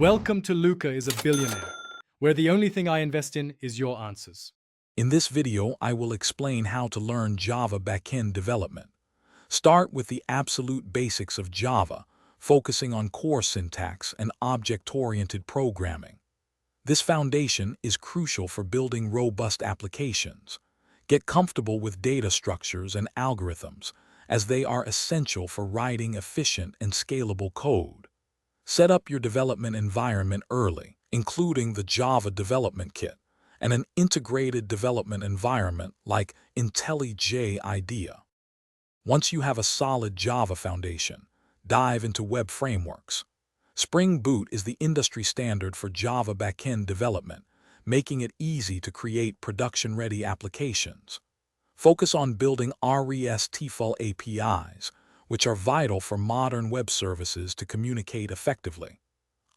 Welcome to Luca is a Billionaire, where the only thing I invest in is your answers. In this video, I will explain how to learn Java backend development. Start with the absolute basics of Java, focusing on core syntax and object-oriented programming. This foundation is crucial for building robust applications. Get comfortable with data structures and algorithms, as they are essential for writing efficient and scalable code. Set up your development environment early, including the Java Development Kit and an integrated development environment like IntelliJ IDEA. Once you have a solid Java foundation, dive into web frameworks. Spring Boot is the industry standard for Java backend development, making it easy to create production-ready applications. Focus on building RESTful APIs, which are vital for modern web services to communicate effectively.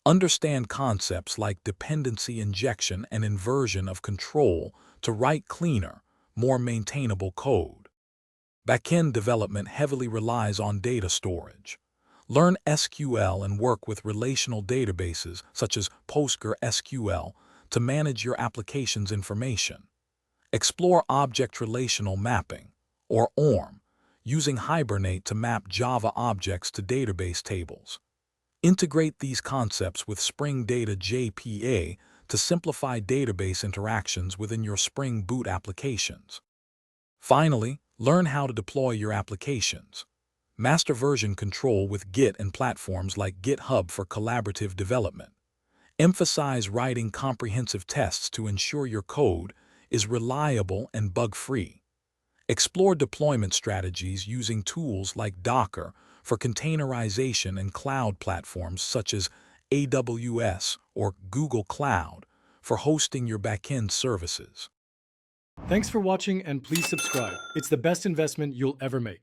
Understand concepts like dependency injection and inversion of control to write cleaner, more maintainable code. Backend development heavily relies on data storage. Learn SQL and work with relational databases such as PostgreSQL to manage your application's information. Explore object relational mapping, or ORM, using Hibernate to map Java objects to database tables. Integrate these concepts with Spring Data JPA to simplify database interactions within your Spring Boot applications. Finally, learn how to deploy your applications. Master version control with Git and platforms like GitHub for collaborative development. Emphasize writing comprehensive tests to ensure your code is reliable and bug-free. Explore deployment strategies using tools like Docker for containerization and cloud platforms such as AWS or Google Cloud for hosting your backend services. Thanks for watching and please subscribe. It's the best investment you'll ever make.